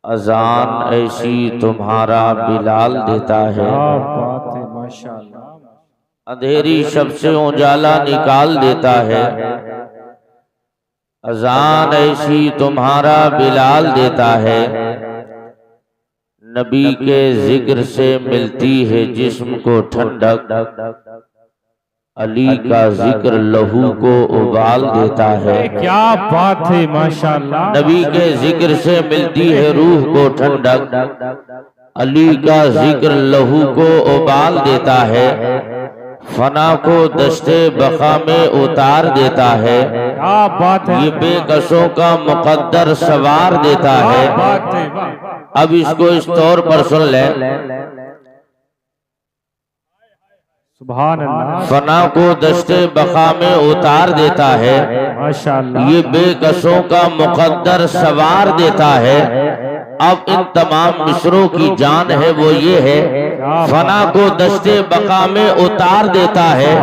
اذان ایسی تمہارا بلال دیتا ہے، کیا بات ہے ماشاءاللہ۔ اندھیری شب سے اجالا نکال دیتا ہے، اذان ایسی تمہارا بلال دیتا ہے، نبی کے ذکر سے ملتی ہے جسم کو ٹھنڈک، علی کا ذکر لہو کو ابال دیتا ہے، کیا بات ہے ماشاءاللہ۔ نبی کے ذکر سے ملتی ہے روح کو ٹھنڈک، علی کا ذکر لہو کو ابال دیتا ہے، فنا کو دشتے بقا میں اتار دیتا ہے، کیا بات ہے، یہ بے کسوں کا مقدر سوار دیتا ہے۔ کیا بات ہے۔ اب اس کو اس طور پر سن لیں، سبحان اللہ، فنا کو دشتے بقا میں اتار دیتا ہے، ماشاءاللہ۔ یہ بے کسوں کا مقدر سوار دیتا ہے۔ اب ان تمام مصروں کی جان ہے وہ یہ ہے، فنا کو دشتے بقا میں اتار دیتا ہے،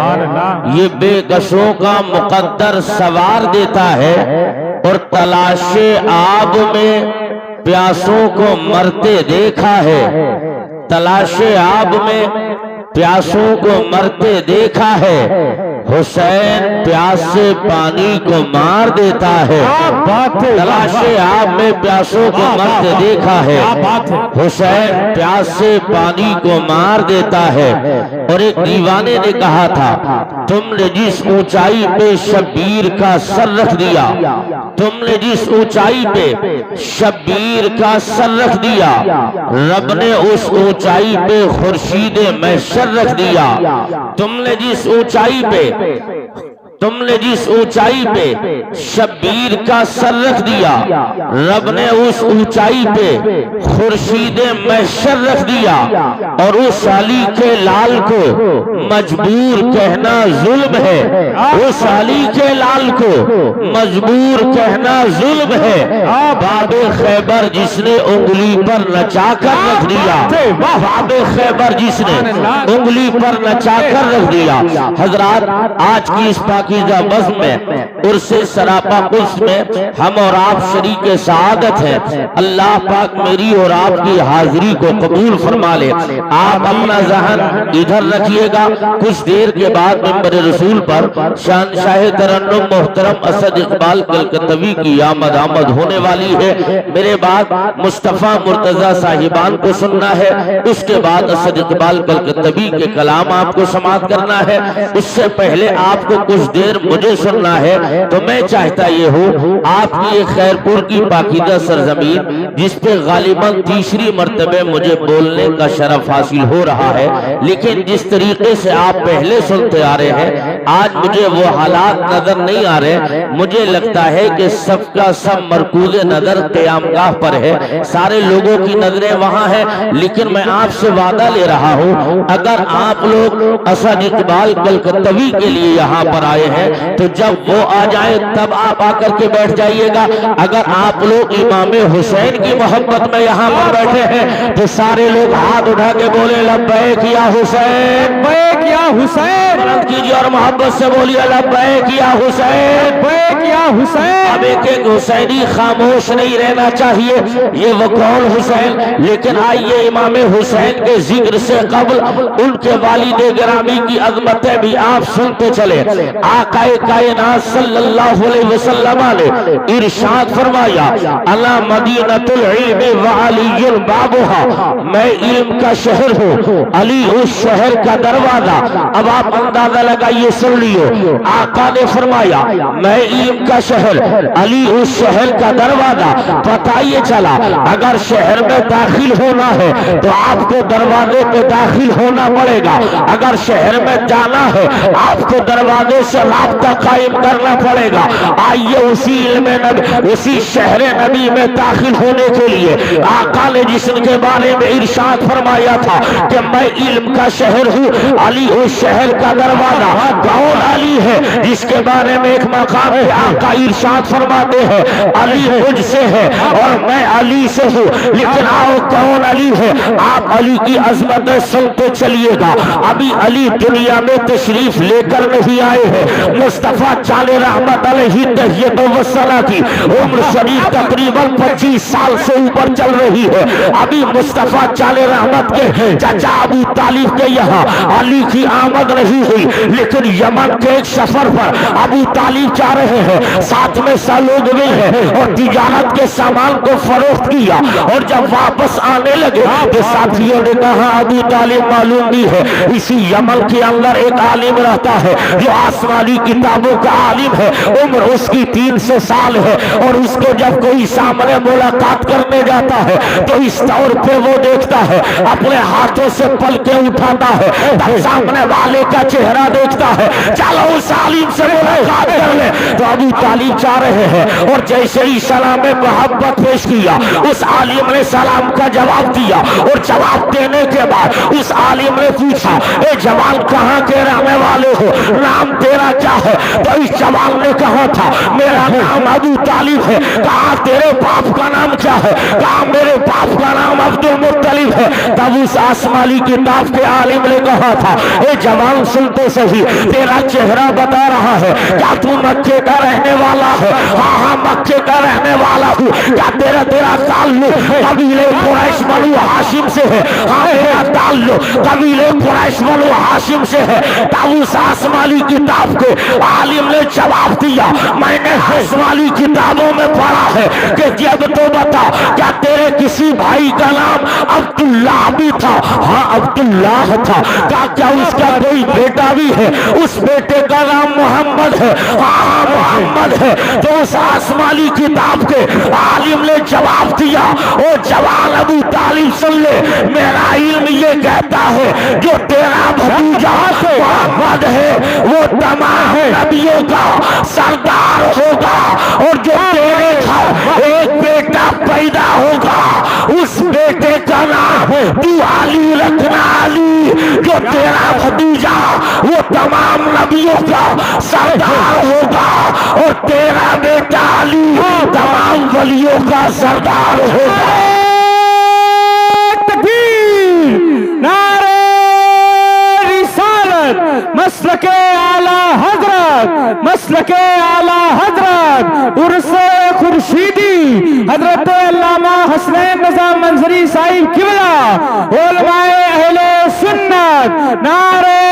یہ بے کسوں کا مقدر سوار دیتا ہے، اور تلاش آب میں پیاسوں کو مرتے دیکھا ہے، تلاش آب میں پیاسوں کو مرتے دیکھا ہے، حسین پیاس سے پانی کو مار دیتا ہے، تلاش آب میں پیاسوں کو مرتے دیکھا ہے، حسین پیاس سے پانی کو مار دیتا ہے۔ اور ایک دیوانے نے کہا تھا، تم نے جس اونچائی پہ شبیر کا سر رکھ دیا، تم نے جس اونچائی پہ شبیر کا سر رکھ دیا، رب نے اس اونچائی پہ خورشید محشر رکھ دیا، تم نے جس اونچائی پہ شبیر کا سر رکھ دیا، رب نے اس اونچائی پہ خورشید محشر رکھ دیا، اور اس علی کے لال کو مجبور کہنا ظلم ہے، اس علی کے لال کو مجبور کہنا ظلم ہے، باب خیبر جس نے انگلی پر نچا کر رکھ دیا، باب خیبر جس نے انگلی پر نچا کر رکھ دیا۔ حضرات، آج کی اس پاکیزہ بزم میں عرس سراپا قدس میں ہم اور آپ شریک سعادت ہیں، اللہ پاک میری اور آپ کی حاضری کو قبول فرما لے۔ آپ اپنا ذہن ادھر رکھیے گا، کچھ دیر کے بعد منبر رسول پر شہنشاہ ترنم محترم اسد اقبال کلکتوی کی آمد ہونے والی ہے، میرے بعد مصطفیٰ مرتضی صاحبان کو سننا ہے، اس کے بعد اسد اقبال کلکتوی کے کلام آپ کو سماعت کرنا ہے، اس سے پہلے آپ کو کچھ دیر مجھے سننا ہے۔ تو میں چاہتا یہ ہوں، آپ کی خیرپور کی پاکیزہ سرزمین جس پہ غالباً تیسری مرتبہ مجھے بولنے کا شرف حاصل ہو رہا ہے، لیکن جس طریقے سے آپ پہلے سنتے آ رہے ہیں، آج مجھے وہ حالات نظر نہیں آ رہے، مجھے لگتا ہے کہ سب کا سب مرکوز نظر قیام گاہ پر ہے، سارے لوگوں کی نظریں وہاں ہیں، لیکن میں آپ سے وعدہ لے رہا ہوں، اگر آپ لوگ اسد اقبال کلکتوی کے لیے یہاں پر آئے ہیں تو جب وہ آ جائیں تب آپ آ کر کے بیٹھ جائیے گا، اگر آپ لوگ امام حسین کی محبت میں یہاں پر بیٹھے ہیں تو سارے لوگ ہاتھ اٹھا کے بولے لبیک یا حسین، لبیک یا حسین، بلند کیجیے اور محبت سے بولیے لبیک یا حسین، لبیک یا حسین۔ اب ایک حسینی خاموش نہیں رہنا چاہیے، یہ وہ کون حسین، لیکن آئیے امام حسین کے ذکر سے قبل ان کے والد گرامی کی عظمتیں بھی آپ سنتے چلے۔ آقا کائنات صلی اللہ علیہ وسلم نے ارشاد فرمایا، الا مدینۃ العلم وعلی بابها، میں علم کا شہر ہوں، علی اس شہر کا دروازہ۔ اب آپ اندازہ لگائیے، سن لیو، آقا نے فرمایا میں علم کا شہر، علی اس شہر کا دروازہ۔ پتہ یہ چلا اگر شہر میں داخل ہونا ہے تو آپ کو دروازے پہ داخل ہونا پڑے گا، اگر شہر میں جانا ہے آپ کو دروازے سے رابطہ قائم کرنا پڑے گا۔ آئیے اسی علم نبی، اسی شہر نبی میں داخل ہونے کے لیے آقا نے جسم کے بارے میں ارشاد فرمایا تھا کہ میں علم کا شہر ہوں، علی اس شہر کا دروازہ، تو कौन अली है जिसके बारे में एक मकाम पे आका इरशाद फरमाते हैं अली मुझसे है और मैं अली से हूँ, लेकिन आओ कौन अली है। आप अली की अजमत सुनते चलिएगा। अभी अली दुनिया में तशरीफ लेकर नहीं आए हैं। मुस्तफा चाले रहमत अलैहि तहियत व सला की उम्र शरीफ तकरीबन 25 साल से ऊपर चल रही है। अभी मुस्तफा चाले रहमत के चाचा अबू तालिब के यहाँ अली की आमद नहीं हुई, लेकिन यमन के एक सफर पर अबू तालिब जा रहे हैं, साथ में सा लोग भी हैं और तिजारत के सामान को फरोख्त किया। और जब वापस आने लगे तो साथियों ने कहा अबू तालिब मालूम भी है इसी यमन के अंदर एक आलिम रहता है जो आसमानी किताबों का आलिम है, उम्र उसकी 300 साल है और उसको जब कोई सामने मुलाकात करने जाता है तो इस तौर पे वो देखता है, अपने हाथों से पलके उठाता है, तब सामने वाले का चेहरा देखता है, चलो उस आलिम से मुलाकात कर ले। तो अबू तालिब जा रहे हैं और जैसे ही सलाम मोहब्बत पेश किया उस आलिम ने सलाम का जवाब दिया और जवाब देने के बाद उस आलिम ने पूछा ए जवान कहाँ के रहने वाले हो, नाम तेरा क्या है। तो इस जवान ने कहा था मेरा नाम अबू तालिब है। कहा तेरे बाप का नाम क्या है। कहा मेरे बाप का नाम अब्दुल मुत्तलिब है। तब उस आसमानी किताब के आलिम ने कहा था ए जवान सुनते सही तेरा चेहरा बता रहा है, क्या तू मक्के का रहने वाला है। हाँ हाँ मक्के का रहने वाला हूँ। क्या तेरा ताल्लुक कबीले कुरैश बनु हाशिम से है। हाँ मेरा ताल्लुक कबीले कुरैश बनु हाशिम से है। तब उस आसमानी किताब के आलिम ने जवाब दिया मैंने आसमानी किताबों में पढ़ा है कि जब तो बता क्या तेरे किसी भाई का नाम अब्दुल्लाह भी था। हाँ अब्दुल्लाह था। क्या उसका कोई बेटा भी है। उस बेटे का नाम मोहम्मद है। हाँ मोहम्मद है। तो उस आसमानी किताब के आलिम ने जवाब दिया ओ जवान अबू तालिब सुन ले, मेरा इल्म ये कहता है जो तेरा भतीजा मोहम्मद है वो तमाम नबियों का सरदार होगा और जो तेरे घर एक बेटा पैदा होगा उस बेटे का नाम तू अली रखना। अली जो तेरा भतीजा वो तमाम नबियों का सरदार होगा और तेरा बेटा अली तमाम वलियों का सरदार होगा। तकबीर, नारे रिसालत, मसलके आला हजरत, मसलके आला हजरत, उर्से खुर्शीदी हजरत अल्लामा हसनैन रज़ा मंजरी साहिब किबला, उलमाए अहले सुन्नत, नारे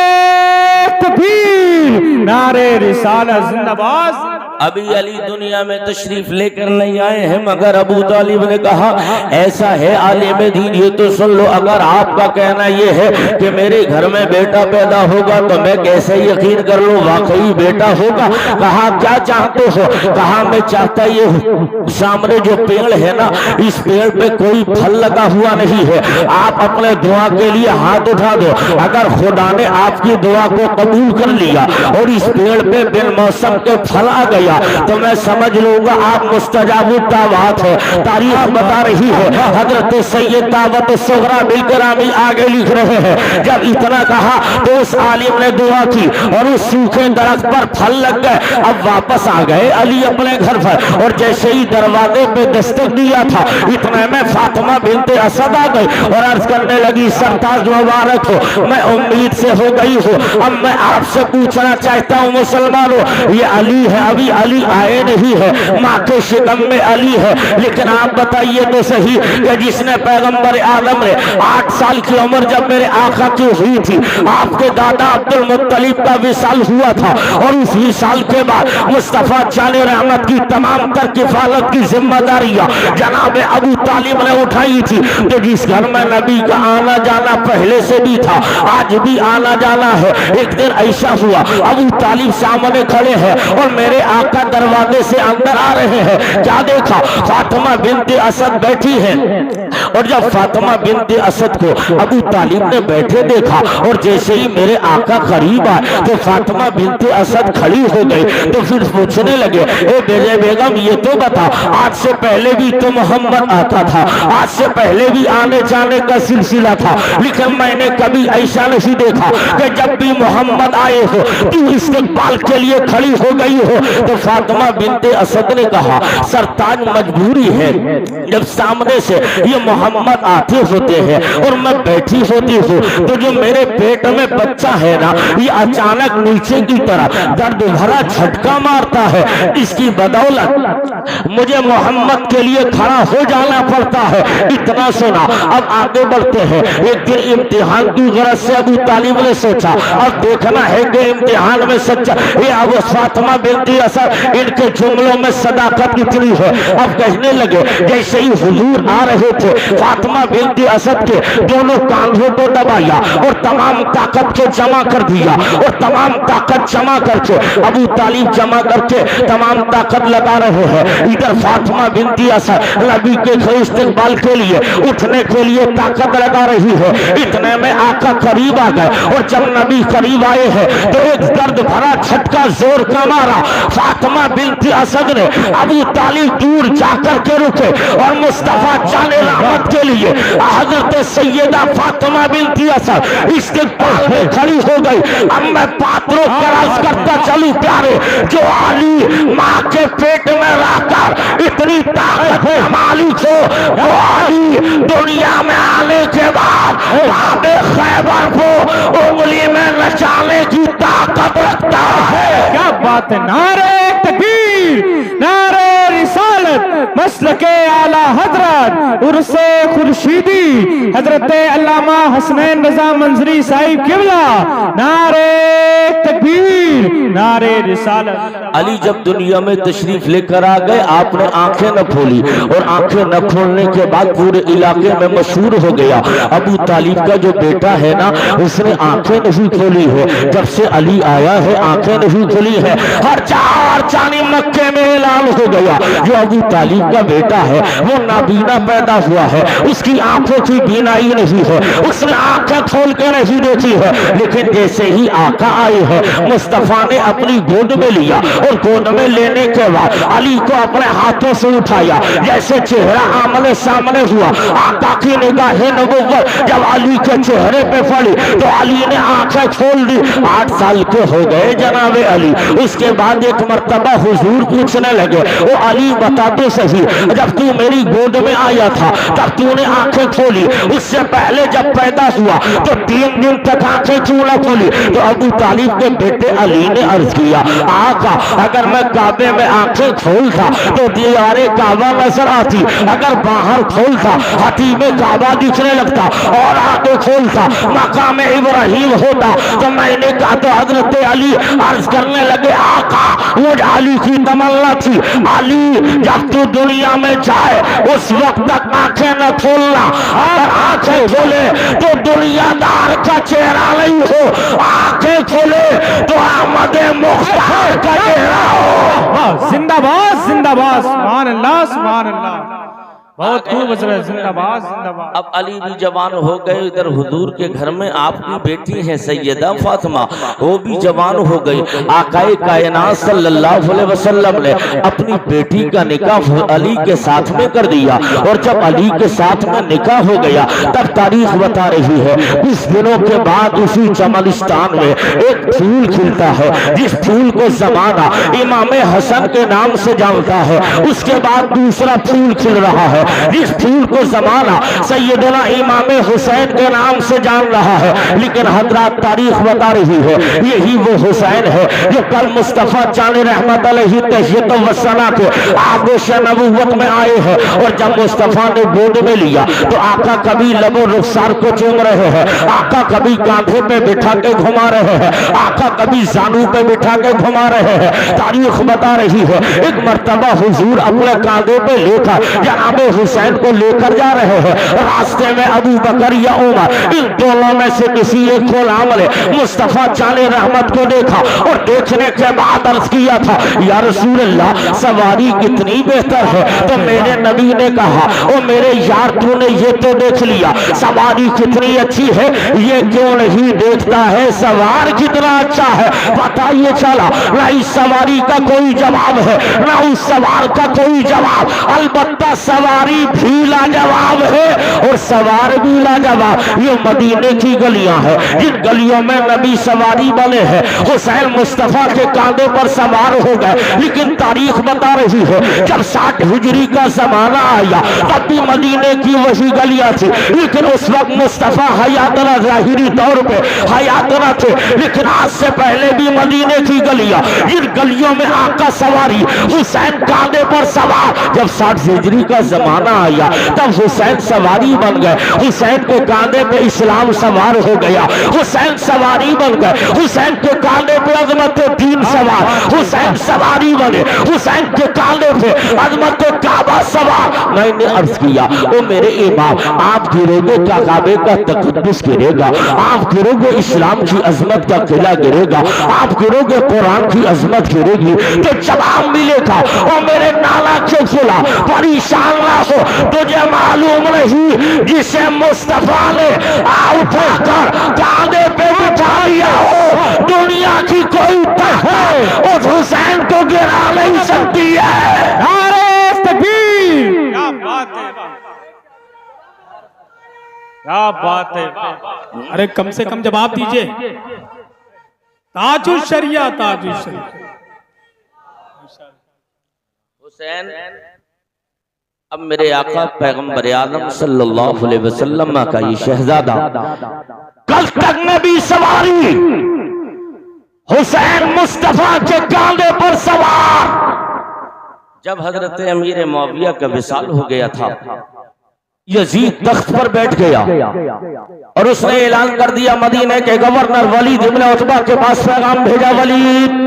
तकबीर, नारे रिसालत जिंदाबाद। अभी अली दुनिया में तशरीफ लेकर नहीं आए हैं, मगर अबू तालिब ने कहा ऐसा है आलिम दीन ये तो सुन लो, अगर आपका कहना ये है कि मेरे घर में बेटा पैदा होगा तो मैं कैसे यकीन कर लूं वाकई बेटा होगा। कहा क्या चाहते हो। कहा मैं चाहता ये हूं सामने जो पेड़ है ना इस पेड़ पे कोई फल लगा हुआ नहीं है, आप अपने दुआ के लिए हाथ उठा दो, अगर खुदा ने आपकी दुआ को कबूल कर लिया और इस पेड़ पे बिन मौसम के फल आ गया तो मैं समझ लूंगा आप मुस्तजाबु दावत है। तारीख बता रही है हजरत सैयद दावत सुगरा मिलकर आगे लिख रहे हैं जब इतना कहा तो उस आलिम ने दुआ की और उस सूखे दरख्त पर फल लग गए। अब वापस आ गए अली अपने घर पर और जैसे ही दरवाजे पे दस्तक दिया था इतने में फातिमा बिनते असद आ गई और अर्ज करने लगी सरताज मुबारक हो, मैं उम्मीद से हो गई हूँ। अब मैं आपसे पूछना चाहता हूँ मुसलमानों ये अली है, अभी अली आए नहीं है, माँ के शिकम में अली है, लेकिन आप बताइए तो सही कि जिसने पैगंबर आदम ने 8 साल की उम्र जब मेरे आका की हुई थी आपके दादा अब्दुल मुत्तलिब का विसाल हुआ था और उस विसाल के बाद मुस्तफा जाने रहमत की तमाम तर किफालत की जिम्मेदारियां जनाब अबू तालिब ने उठाई थी। तो जिस घर में नबी का आना जाना पहले से भी था आज भी आना जाना है। एक दिन ऐसा हुआ अबू तालिब सामने खड़े हैं और मेरे आका दरवाजे से अंदर आ रहे हैं, क्या देखा, फातिमा बिनते असद बैठी है। और जब फातिमा बिनते असद को अबू तालिब ने बैठे देखा और जैसे ही मेरे आका करीब आए तो फातिमा बिनते असद खड़ी हो गई। तो फिर पूछने लगे, ए बेजे बेगम ये तो बता, आज से पहले भी तो मोहम्मद आता था, आज से पहले भी आने जाने का सिलसिला था, लेकिन मैंने कभी ऐसा नहीं देखा कि जब भी मोहम्मद आए हो तू इस्तेकबाल के लिए खड़ी हो गई हो। तो फातिमा बिनते असद ने कहा, सरताज मजबूरी है, जब सामने से ये मोहम्मद आते होते हैं और मैं बैठी होती हूँ तो जो मेरे पेट में बच्चा है ना, ये अचानक नीचे की तरफ दर्द भरा झटका मारता है, इसकी बदौलत मुझे मोहम्मद के लिए खड़ा हो जाना पड़ता है। इतना सुना, अब आगे बढ़ते हैं। एक दिन इम्तिहान की गरज से अबू तालिब ने सोचा अब देखना है कि इम्तिहान में सच्चा ये अबू फातिमा बिनती असद इनके जुमलों में सदाकत कितनी है। अब कहने लगे, जैसे ही हुजूर आ रहे थे फातिमा बिनती असद के दोनों कांधों को दबाया और तमाम ताकत को जमा कर दिया और तमाम ताकत जमा करके अबू तालिब जमा करके तमाम ताकत लगा रहे हैं। इधर फातिमा बिनती असद नबी के इस्तेकबाल के लिए उठने के लिए ताकत लगा रही है। इतने में आका करीब आ गए और जब नबी करीब आए हैं तो एक दर्द भरा झटका जोर का मारा। फातिमा बिनती असद ने अबू तालिब दूर जाकर के रुके और मुस्तफा जाने रहमत के लिए हजरत सैयदा फातिमा बिनती असद इस्तेकबाल में खड़ी हो गई। अब मैं पात्रों करास करता चलूं प्यारे, जो अली माँ के पेट में रहकर इतनी ताकत मालिक हो, वो अली दुनिया में आने के बाद बाबे खैबर को उंगली में नचाने की ताकत रखता है। क्या बात है, नारे तकबीर, नारे रिसालत, मसलके आला हजरत उर्से खुर्शीदी हजरत अल्लामा हसनैन रजा मंजरी साहिब किबला, नारे तकबीर, नारे रिसालत। अली जब दुनिया में तशरीफ लेकर आ गए आपने आंखें न खोली और आंखें न खोलने के बाद पूरे इलाके में मशहूर हो गया, अबू तालिब का जो बेटा है ना उसने आंखें नहीं खोली है। जब से अली आया है आंखें नहीं खोली है। हर चार चानी मक्के में ऐलान हो गया जो अबू तालिब का बेटा है वो नाबीना पैदा हुआ है, उसकी आंखों की बीनाई नहीं है, उसने आंखें खोल के नहीं देखी है। लेकिन जैसे ही आका आए हैं मुस्तफा ने अपनी गोद में लिया और गोद में लेने के बाद अली को अपने हाथों से उठाया। जैसे चेहरा आमने सामने हुआ, आका की निगाहें नबुव्वत जब अली के चेहरे पे पड़ी तो अली ने आंखें खोल दी। 8 साल के हो गए जनाबे अली। उसके बाद एक मर्तबा हुजूर पूछने लगे, ओ अली बता दो सही, जब तू मेरी गोद में आया था तब तूने आंखें खोली, उससे पहले जब पैदा हुआ तो 3 दिन तक आंखें क्यों न खोली? तो अबू तालिब के बेटे अली ने अर्ज किया, आका अगर मैं काबे में आंखें खोलता तो दीवारे काबा नजर आती, अगर बाहर खोलता हतीमे काबा दिखने लगता और आगे खोलता मकाम इब्राहिम होता। तो मैंने कहा तो हजरत अली अर्ज करने लगे, आका वो अली की तमन्ना थी, अली जब तू दुनिया में जाए उस वक्त तक आंखें न खोलना, अगर आंखें खोले तो दुनियादार का चेहरा नहीं हो, आंखें खोले तो अहमद मुख्तार का चेहरा हो। जिंदाबाद जिंदाबाद, सुभान अल्लाह सुभान अल्लाह, बहुत खूब हजरत, जिंदाबाद जिंदाबाद। अब अली भी जवान हो गए, इधर हुजूर के घर में आपकी बेटी है सैयदा फातिमा, वो भी जवान हो गई। आकाए कायनात सल्लल्लाहु अलैहि वसल्लम ने अपनी बेटी का निकाह अली के साथ में कर दिया और जब अली के साथ में निकाह हो गया तब तारीख बता रही है कुछ दिनों के बाद उसी चमनिस्तान में एक फूल खिलता है जिस फूल को जमाना इमाम हसन के नाम से जानता है। उसके बाद दूसरा फूल खिल रहा है जिस फूल को जमाना सैयदना इमाम हुसैन के नाम से जान रहा है। लेकिन हजरत तारीख बता रही है यही वो हुसैन है जो कल मुस्तफा जाने रहमत अलैहि तहय्यत व सना के आगोश नबुव्वत में आए हैं। और जब मुस्तफा ने गोद में लिया तो आका कभी लबो रुखसार को चूम रहे हैं, आका कभी कांधे पे बिठा के घुमा रहे हैं, आका कभी जानू पे बिठा के घुमा रहे हैं। तारीख बता रही है एक मर्तबा हुजूर अपने कांधे पे लेकर जनाब حسین کو لے کر جا رہے ہیں، راستے میں ابو بکر یا عمر ان دونوں میں سے کسی ایک کو عمل مصطفیٰ جان رحمت کو دیکھا اور دیکھنے کے بعد عرض کیا تھا یا رسول اللہ سواری کتنی بہتر ہے، تو میرے نبی نے کہا او میرے یار تو نے یہ تو دیکھ لیا سواری کتنی اچھی ہے، یہ کیوں نہیں دیکھتا ہے سوار کتنا اچھا ہے؟ پتہ یہ چلا نہ اس سواری کا کوئی جواب ہے نہ اس سوار کا کوئی جواب، البتہ سواری بھی لاجواب ہے اور سوار بھی لاجواب۔ یہ مدینے کی گلیاں ہیں جن گلیوں میں نبی سواری بنے ہیں، حسین مصطفیٰ کے کاندھے پر سوار ہو گئے، لیکن تاریخ بتا رہی ہے جب 60 ہجری کا زمانہ آیا تب بھی مدینے کی وہی گلیاں تھی، لیکن اس وقت مصطفیٰ حیات نہ ظاہری طور پہ حیات نہ تھے، لیکن آج سے پہلے بھی مدینے کی گلیاں جن گلیوں میں آقا سواری حسین کاندھے پر سوار، جب 60 ہجری کا زمانہ آیا تب حسین سواری بن گئے، حسین کے کاندھے پہ اسلام سوار ہو گیا، حسین سواری بن گئے، حسین کے کاندھے پہ عظمت دین سوار، حسین سواری بنے، حسین کے کاندھے پہ عظمت کعبہ سوار۔ میں نے عرض کیا او میرے امام آپ گرو گے کیا کعبے کا تقدس گرے گا، آپ گرو گے اسلام کی عظمت کا قلعہ گرے گا، آپ گرو گے قرآن کی عظمت گرے گی، تو جواب ملے گا او میرے نانا کے کھلا پریشان نہ ہو، تجھے معلوم نہیں جسے مصطفیٰ نے اٹھا کر کاندھے پہ بٹھا لیا ہو دنیا کی کوئی طاقت اس حسین کو گرا نہیں سکتی ہے۔ نعرہ تکبیر! کیا بات ہے، کیا بات ہے! ارے کم سے کم جواب دیجئے، تاج الشریعہ، تاج الشریعہ حسین اب میرے آقا پیغمبر اعظم صلی اللہ علیہ وسلم کا یہ شہزادہ کل تک نبی سواری حسین مصطفیٰ کے کاندھے پر سوار، جب حضرت امیر معاویہ کا وصال ہو گیا تھا یزید تخت پر بیٹھ گیا اور اس نے اعلان کر دیا مدینے کے گورنر ولید ابن عتبہ کے پاس پیغام بھیجا، ولید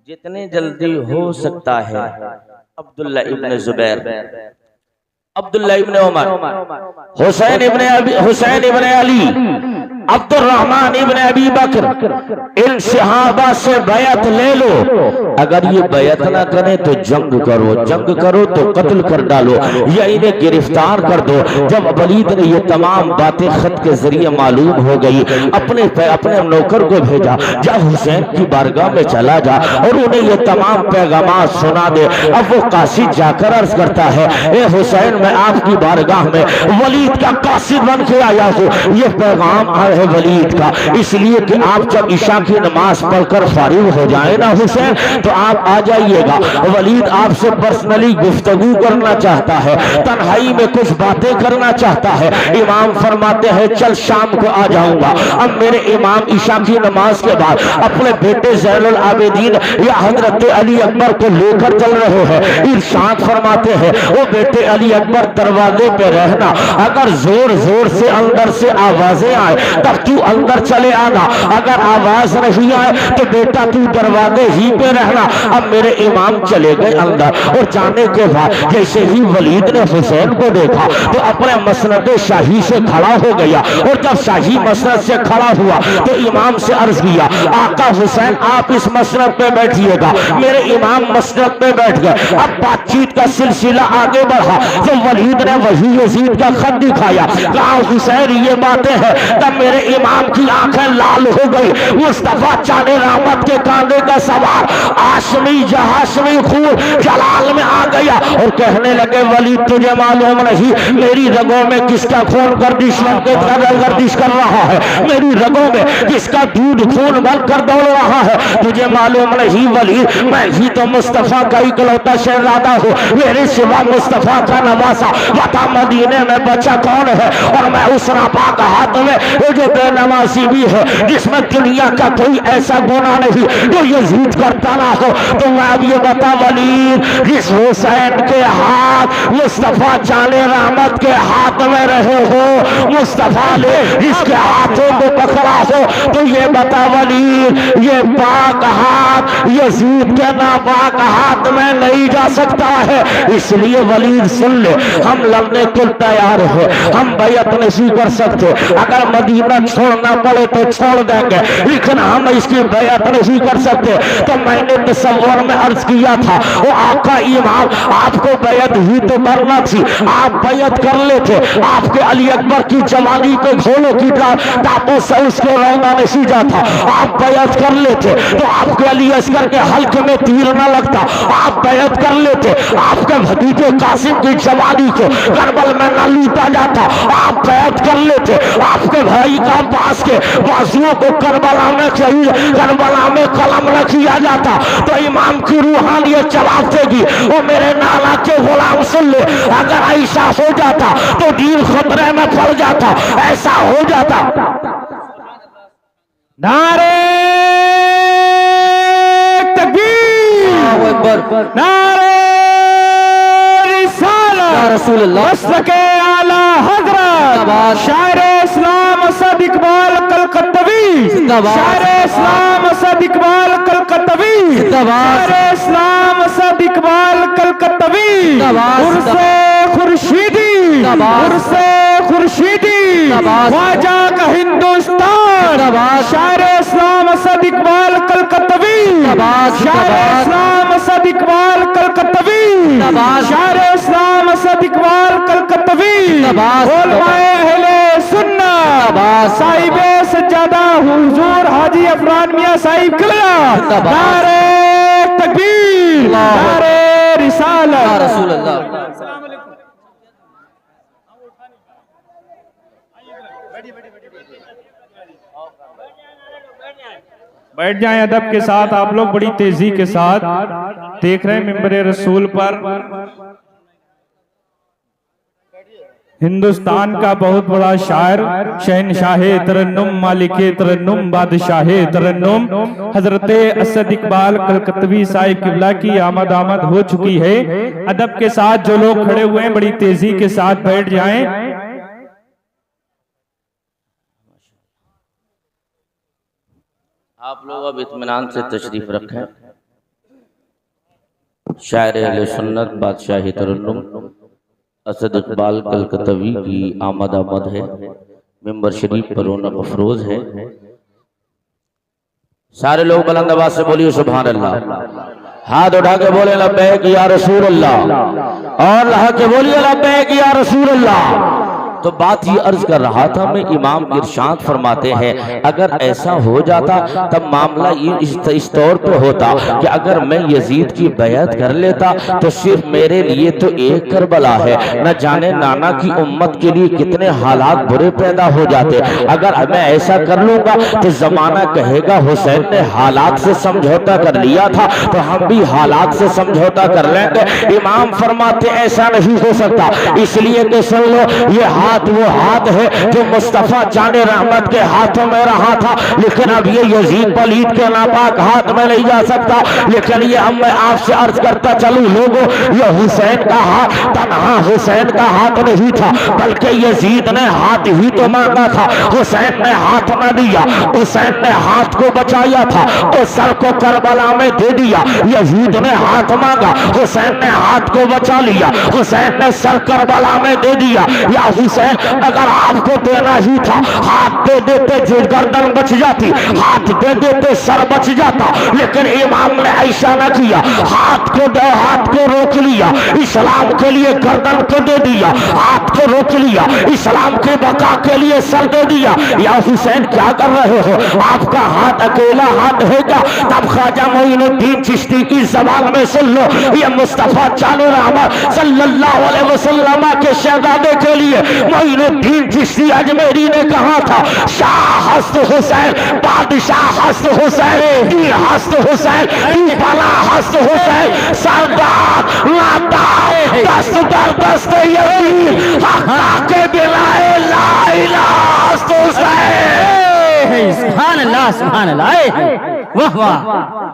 جتنے جلدی ہو سکتا ہے عبداللہ ابن زبیر، عبداللہ ابن عمر، حسین ابن علی، عبد الرحمن ابن ابی بکر، ان صحابہ سے بیعت لے لو، اگر یہ بیعت نہ کریں تو جنگ کرو، جنگ کرو تو قتل کر ڈالو یا انہیں گرفتار کر دو۔ جب ولید نے یہ تمام باتیں خط کے ذریعے معلوم ہو گئی، اپنے نوکر کو بھیجا جا حسین کی بارگاہ میں چلا جا اور انہیں یہ تمام پیغامات سنا دے۔ اب وہ قاصد جا کر عرض کرتا ہے اے حسین میں آپ کی بارگاہ میں ولید کا قاصد بن کے آیا ہوں، یہ پیغام آئے ہے ولید کا، اس لیے کہ آپ جب عشاء کی نماز پڑھ کر فارغ ہو جائے نا حسین تو آپ آ جائیے گا، ولید آپ سے پرسنلی گفتگو کرنا چاہتا ہے، تنہائی میں کچھ باتیں کرنا چاہتا ہے۔ امام فرماتے ہیں چل شام کو آ جاؤں گا۔ اب میرے امام عشاء کی نماز کے بعد اپنے بیٹے زین العابدین یا حضرت علی اکبر کو لے کر چل رہے ہیں، ارشاد فرماتے ہیں وہ بیٹے علی اکبر دروازے پہ رہنا، اگر زور زور سے اندر سے آوازیں آئے تب تو اندر چلے آنا، اگر آواز نہیں آئے تو بیٹا تو دروازے ہی پہ رہنا۔ اب میرے امام چلے گئے اندر اور جانے کے بعد جیسے ہی ولید نے حسین کو دیکھا تو اپنے مسند شاہی سے کھڑا ہو گیا، اور جب شاہی مسند سے کھڑا ہوا تو امام سے عرض کیا آقا حسین آپ اس مسند پہ بیٹھیے گا۔ میرے امام مسند پہ بیٹھ گئے۔ اب بات چیت کا سلسلہ آگے بڑھا تو ولید نے وہی یزید کا خط دکھایا، کہا حسین یہ باتیں ہیں۔ تب میرے امام کی آنکھیں لال ہو گئی، مصطفیٰ چاند رحمت کے کاندھے کا سوار ہاشمی ہاشمی خون جلال میں آ گیا اور کہنے لگے ولید تجھے معلوم نہیں میری رگوں میں کس کا خون گردش کر رہا ہے، میری رگوں میں کس کا دودھ خون بن کر دوڑ رہا ہے، تجھے معلوم نہیں ولید میں ہی تو مصطفیٰ کا اکلوتا شہزادہ ہوں، میرے سوا مصطفیٰ کا نواسا بتا مدینے میں بچہ کون ہے، اور میں اس ناپاک ہاتھ میں یہ بے نمازی بھی ہے جس میں دنیا کا کوئی ایسا گناہ نہیں جو یزید کرتا نہ ہو. تو میں اب یہ بتا ولید, جس حسین کے ہاتھ مصطفیٰ جان رحمت کے ہاتھ میں رہے ہو, مصطفیٰ نے جس کے ہاتھوں کو پکڑا ہو, تو یہ بتا ولید یہ پاک ہاتھ یزید کے ناپاک ہاتھ میں نہیں جا سکتا ہے. اس لیے ولید سن لے, ہم لڑنے کو تیار ہے, ہم بیعت نہیں کر سکتے, اگر مدینہ چھوڑنا پڑے تو چھوڑ دیں گے, لیکن ہم اس کی بیعت نہیں کر سکتے. تو میں نے تصور میں عرض کیا تھا وہ آقا امام آپ کو بیعت ہی تو کرنا تھی, آپ بیعت کر لیتے, آپ کے علی اکبر کی جوانی کو گھوڑوں کی ٹاپوں سے اس کے رونا نہیں جاتا, آپ بیعت کر لیتے تو آپ کے علی اصغر کے حلق میں تیر نہ لگتا, آپ بیعت کر لیتے آپ کے بھتیجے قاسم کی جوانی کو کربل میں نہ لوٹا جاتا, آپ بیعت کر لیتے آپ کے بھائی کا عباس کے بازوؤں کو کربلا میں قلم نہ کیا جاتا. تو امام کی روحانیت جواب دے گی, وہ میرے نانا کے غلام سن لے, اگر ایسا ہو جاتا تو دین خطرے میں پڑ جاتا, ایسا ہو جاتا. نعرے تکبیر, نعرے رسالت, رسول اللہ مسلک اعلی حضرت شاعر اسلام اسد اقبال کلکتوی, شاعر اسلام اسد اقبال کلکتوی, شاعر اسلام اسد اقبال کلکتوی, عرص خورشیدی, عرص خورشیدی, خواجہ کا ہندوستان, شاعر اسلام اسد اقبال کلکتوی, شاعر اسلام اسد اقبال کلکتوی, شاعر اسلام اسد اقبال کلکتوی, علماء اہل سنت صاحب سجادہ حضور حاجی عفران میاں صاحب قبلہ, نعرہ تکبیر, نعرہ رسالت. رسول اللہ. بیٹھ جائیں ادب کے ساتھ آپ لوگ, بڑی تیزی کے ساتھ دیکھ رہے ہیں ممبر رسول پر ہندوستان کا بہت بڑا شاعر, شہنشاہ ترنم, مالک ترنم, بادشاہ ترنم حضرت اسد اقبال کلکتوی صاحب قبلہ کی آمد ہو چکی ہے. ادب کے ساتھ جو لوگ کھڑے ہوئے ہیں بڑی تیزی کے ساتھ بیٹھ جائیں. آپ لوگ اب اطمینان سے تشریف رکھیں. شاعر اہل سنت بادشاہ ترنم اسد اقبال کلکتوی کی آمد ہے, ممبر شریف پر رونق افروز ہے. سارے لوگ بلند آواز سے بولیے سبحان اللہ, ہاتھ اٹھا کے بولے لبیک یا رسول اللہ, اور لہا کے بولیے لبیک یا رسول اللہ. تو بات یہ عرض کر رہا تھا میں, امام ارشاد فرماتے ہیں اگر ایسا ہو جاتا تب معاملہ اس طور پہ ہوتا کہ اگر میں یزید کی بیعت کر لیتا تو صرف میرے لیے تو ایک کربلا ہے, نہ جانے نانا کی امت کے لیے کتنے حالات برے پیدا ہو جاتے. اگر میں ایسا کر لوں گا تو زمانہ کہے گا حسین نے حالات سے سمجھوتا کر لیا تھا تو ہم بھی حالات سے سمجھوتا کر لیں گے. امام فرماتے ایسا نہیں ہو سکتا, اس لیے کہ سن لو یہ ہاتھ وہ ہاتھ ہے جو مصطفیٰ جان رحمت کے ہاتھوں میں رہا تھا, لیکن اب یہ یزید پلید کے ناپاک ہاتھ میں نہیں جا سکتا. لیکن یہ ہم میں آپ سے عرض کرتا چلوں لوگوں, یہ حسین کا ہاتھ تنہا حسین کا ہاتھ نہیں تھا, بلکہ یزید نے ہاتھ ہی تو مانگا تھا. حسین نے ہاتھ نہ دیا, حسین نے ہاتھ کو بچایا تھا تو سر کو کربلا میں دے دیا. یزید نے ہاتھ مانگا, حسین نے ہاتھ کو بچا لیا, حسین نے سر کربلا میں دے دیا. یا حسین اگر آپ کو دینا ہی تھا ہاتھ دے دیتے گردن بچ جاتی, ہاتھ دے دیتے سر بچ جاتا, لیکن امام نے ایسا نہ کیا, ہاتھ کو روک لیا, اسلام کے لیے گردن کو دے دیا, ہاتھ کو روک لیا, اسلام کے بقا کے لیے سر دے دیا. یا حسین کیا کر رہے ہو, آپ کا ہاتھ اکیلا ہاتھ ہے کیا؟ تب خواجہ معین الدین چشتی کی زبان میں سن لو, یہ مصطفیٰ جان رحمت صلی اللہ علیہ وسلم کے شہزادے کے لیے معین الدین چشتی اجمیری نے کہا تھا شاہ ہست حسین, بادشاہ ہست حسین, پیر ہست حسین, بلا ہست حسین, سردار لادار دست در دست یزید, حقا کے بلائے لا الہ ہست حسین. सुभान अल्लाह वाह वाह।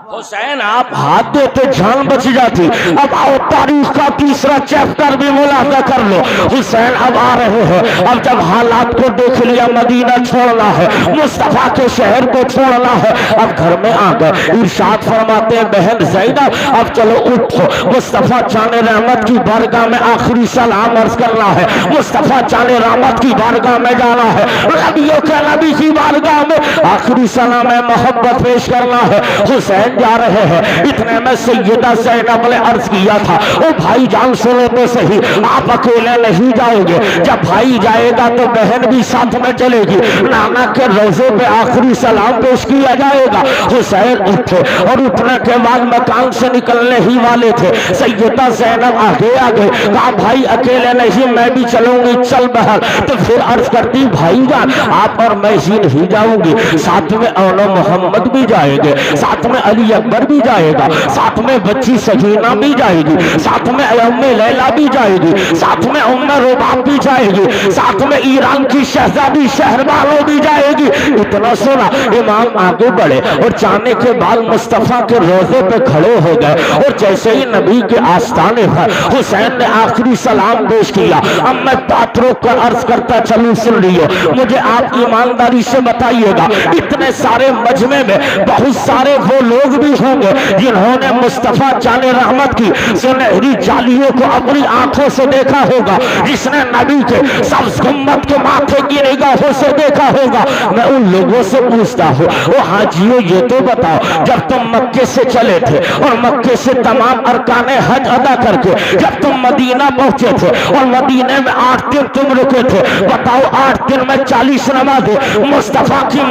हुसैन आप हाथ देते जान बच जाती। अब आओ तारीख का तीसरा चैप्टर भी मुलाजा कर लो। हुसैन अब आ रहे हैं। अब जब हालात को देख लिया, मदीना छोड़ना है, मुस्तफा के शहर को छोड़ना है, अब घर में आ गए। इरशाद फरमाते हैं बहन ज़ैनब अब चलो उठो, मुस्तफा चाने रहमत की बारगाह में आखिरी सलाम अर्ज करना है, मुस्तफा चाने रहमत की बारगाह में जाना है, नबियों के नबी की बारगाह में आखिरी सलाम मोहब्बत पेश करना है। हुसैन जा रहे हैं। इतने में सैयदा ज़ैनब ने अर्ज किया था, ओ भाई जान सुनो तो सही, आप अकेले नहीं जाओगे, जब भाई जाएगा तो बहन भी साथ में चलेगी, नाना के रोजे पे आखिरी सलाम पेश किया जाएगा। हुसैन उठे और उठने के बाद मकान से निकलने ही वाले थे। सैयदा ज़ैनब आगे आगे कहा भाई अकेले नहीं, मैं भी चलूंगी, चल बहन। तो फिर अर्ज करती भाई जान आप और मैं ही नहीं जाऊंगी, साथ में औनो मोहम्मद भी जाएंगे, साथ में अली अकबर भी जाएगा, साथ में बच्ची सकीना भी जाएगी, साथ में उम्मे लैला भी जाएगी, साथ में उम्मे रुबाब भी जाएगी, साथ में ईरान की शहजादी शहरबानो भी जाएगी। इतना सुना इमाम आगे बढ़े और जाने के बाद मुस्तफा के रोजे पे खड़े हो गए और जैसे ही नबी के आस्थाने पर हुसैन ने आखिरी सलाम पेश किया। अब मैं बात रोक कर अर्ज करता चलूं, सुन लियो, मुझे आप ईमानदारी से बताइएगा, इतने सारे मजमे में बहुत सारे वो लोग भी होंगे जिन्होंने मुस्तफा जाने रहमत की सुनहरी जालियों को अपनी आंखों से देखा होगा, जिसने नबी के सब्ज गुम्बद के माथे की निगाहों से देखा होगा। मैं उन लोगों से पूछता हूँ, ओ हाजियों ये तो बताओ, जब तुम मक्के से चले थे और मक्के से तमाम अरकाने हज अदा करके जब तुम मदीना पहुंचे थे और मदीने में 8 दिन तुम रुके थे, बताओ 8 दिन में 40 नमाज़ें मुस्तफा की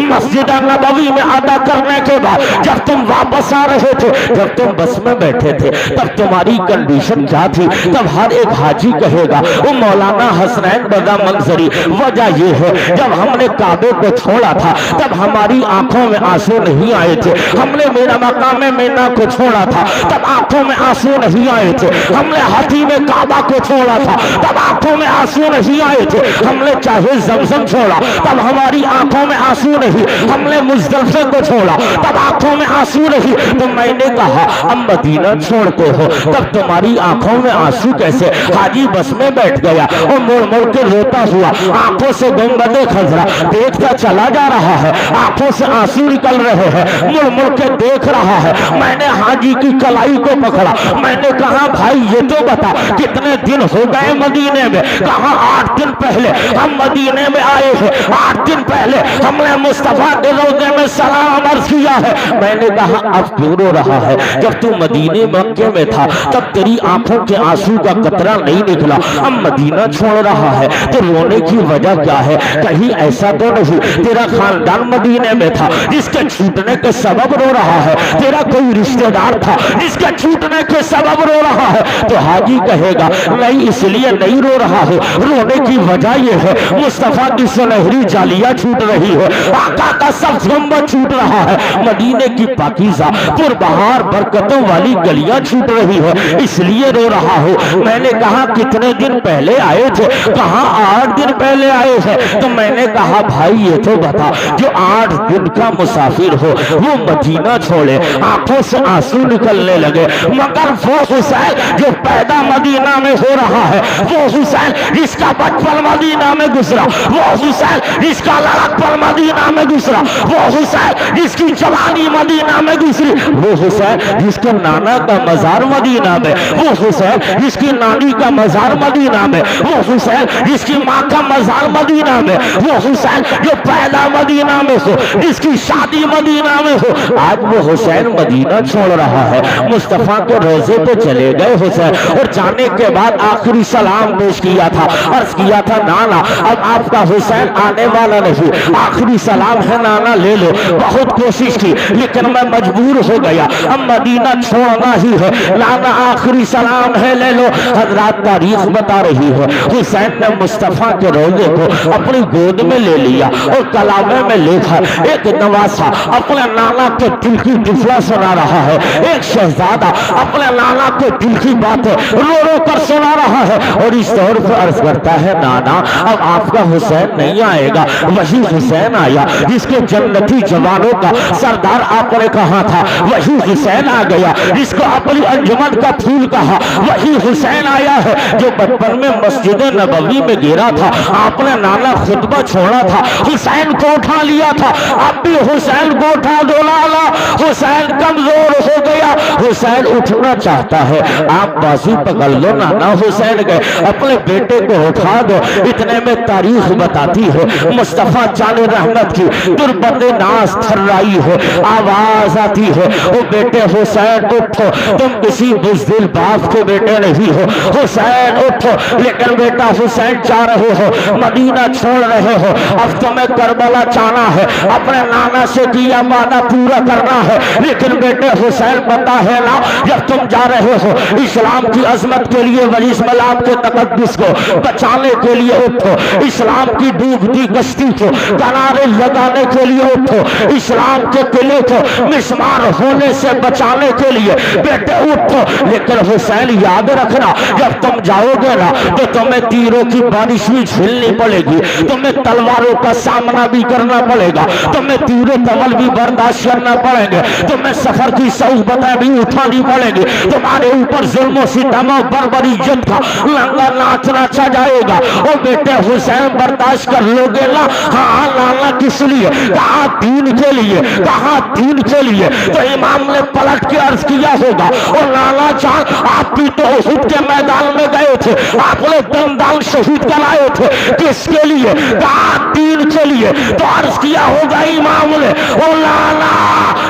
मस्जिद नबवी में अदा करने के बाद जब तुम वापस आ रहे थे, जब तुम बस में बैठे थे, तब तुम्हारी कंडीशन क्या थी? तब हर एक हाजी कहेगा वो मौलाना हसनैन रज़ा मंजरी, वजह ये है जब हमने काबे को छोड़ा था तब हमारी आंखों में आंसू नहीं आए थे, हमने मेरा मकाम मीना को छोड़ा था तब आंखों में आंसू नहीं आए थे, हमने हाथी में काबा को छोड़ा था तब आंखों में आंसू नहीं आए थे, हमने चाहे जमजम छोड़ा तब हमारी आंखों में आंसू नहीं, हमने मुज़दलिफ़ा को छोड़ा तब आंखों में आंसू नहीं। तो मैंने कहा अब मदीना छोड़ते हो तब तुम्हारी आंखों में आंसू कैसे? हाजी बस में बैठ गया और मुड़ मुड़ के रोता हुआ आंखों से गुंबदे खजरा देखता चला जा रहा है, आंखों से आंसू निकल रहे हैं, मुड़ मुड़ के देख रहा है। मैंने हाजी की कलाई को पकड़ा, मैंने कहा भाई ये तो बता कितने दिन हो गए मदीने में? कहा 8 दिन पहले हम मदीने में आए हैं, 8 दिन पहले हमने मुस्तफा के रोज़े में सलाम अर्ज किया है। मैंने कहा अब क्यों रो रहा है? जब तू मदीने मक्के में था तब तेरी आंखों के आंसू का कतरा नहीं निकला, अब मदीना छोड़ रहा है तो रोने की वजह क्या है? कहीं ऐसा तो नहीं तेरा खानदान मदीने में था जिसके छूटने के सबब रो रहा है, तेरा कोई रिश्तेदार था जिसके छूटने के सबब रो रहा है? तो हाजी कहेगा नहीं इसलिए नहीं रो रहा हूँ, रोने की वजह यह है मुस्तफा की सुनहरी जालियां छूट रही है, आका का सब्ज गुंबद छूट रहा है, मदीने की पाकीज़ा पुरबहार बरकतों वाली गलियां छूट रही है, इसलिए रो रहा हूँ। मैंने कहा कितने दिन पहले आए थे? कहा 8 दिन पहले आए थे। तो मैंने कहा भाई ये तो बता जो 8 दिन का मुसाफिर हो वो मदीना छोड़े, आंखों से आंसू निकलने लगे, मगर वो हुसैन जो पैदा मदीना में हो रहा है, वो हुसैन जिसका बचपन मदीना में गुजरा, वो हुसैन जिसका लड़कपन मदीना में गुजरा, वो हुसैन जिसकी जवानी मदीना में गुजरी, वो हुसैन जिसके नाना का मजार मदीना में, वो हुसैन जिसकी नानी का मजार मदीना में, वो हुसैन जिसकी माँ का मजार मदीना में, वो हुसैन जो पैदा मदीना में हो, जिसकी शादी मदीना में हो, आज वो हुसैन मदीना छोड़ रहा है। मुस्तफा के रोजे पे चले गए हुसैन और जाने के बाद आखिरी सलाम पेश किया था, अर्ज किया था नाना अब आपका हुसैन आने वाला नहीं, आखिरी सलाम है नाना ले लो। बहुत कोशिश की लेकिन मैं मजबूर हो गया, अब मदीना छोड़ना ही है, नाना आखिरी सलाम है ले लो। हजरात तारीख बता रही है हुसैन ने मुस्तफा के रोजे को अपनी गोद में ले लिया और कलामे में लेकर एक नवासा अपने नाना के दिल की डिफला सुना रहा है। एक शहजादा अपने नाना के दिल की बातें रो रो कर सुना रहा है और इस दौर पर अर्ज करता है, नाना अब आपका हुसैन नहीं आएगा, वही हुसैन आया जिसके जन्नती जवानों का सरदार आपने कहा था, वही हुसैन आ गया जिसको अपनी अंजुमन का फूल कहा, वही हुसैन आया है जो बचपन में मस्जिद नबवी में गिरा था, आपने नाना खुतबा छोड़ा था, हुसैन को उठा लिया था, अब भी हुसैन को उठा दो लाला, हुसैन कमजोर हो गया, हुसैन उठना चाहता है, आप बाजू पकड़ लो नाना हुसैन गए, अपने बेटे को उठा दो। इतने में तारीख बताती है मुस्तफा जाने रहमत की तुरबत नाज थर्राई है, आवाज आती है, ओ बेटे हुसैन उठो, तुम किसी बुज़दिल बाप के बेटे नहीं हो, हुसैन उठो, लेकिन बेटा हुसैन जा रहे हो, मदीना छोड़ रहे हो, अब तुम्हें करबला जाना है, अपने नाना से किया वादा पूरा करना है, लेकिन बेटे हुसैन पता है ना जब तुम जा रहे हो इस्लाम की अजमत के लिए, वली इस्लाम के तकद्दुस को बचाने के लिए उठो, इस्लाम की डूबती कश्ती को किनारे लगाने के लिए उठो, इस्लाम के किले को मिस्मार होने से बचाने के लिए बेटे उठो, लेकिन हुसैन याद रखना जब तुम जाओगे ना तो तुम्हें तीरों की बारिश भी झेलनी पड़ेगी, तुम्हें तलवारों का सामना भी करना पड़ेगा, तुम्हें तीरों कमल भी बर्दाश्त करना पड़ेंगे, तुम्हें सफर की सऊबतें भी उठानी पड़ेगी, तुम्हारे ऊपर जुल्म सितम और बर्बरियत का लंगर नाच नाचा जाएगा। ओ बेटे हुसैन बर्दाश्त कर लोगे ना? हाँ नाना किस लिए? कहा दीन के लिए, कहा दीन के लिए। तो इमाम ने पलट के अर्ज किया होगा, और नाना जान आप भी तो उहुद के मैदान में गए थे, आपने दमदान शहीद कराए थे, किसके लिए? कहा दीन के लिए। तो अर्ज किया होगा इमाम ने, ओ नाना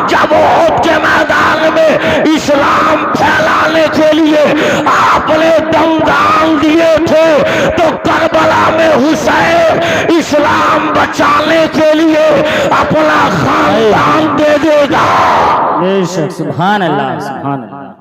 जब उहुद के मैदान में इस्लाम फैलाने के लिए आपने दमदान दिए थे, तो करबला में हुसैन इस्लाम बचाने के लिए अपना खानदान दे देगा। सुभान अल्लाह, सुभान अल्लाह।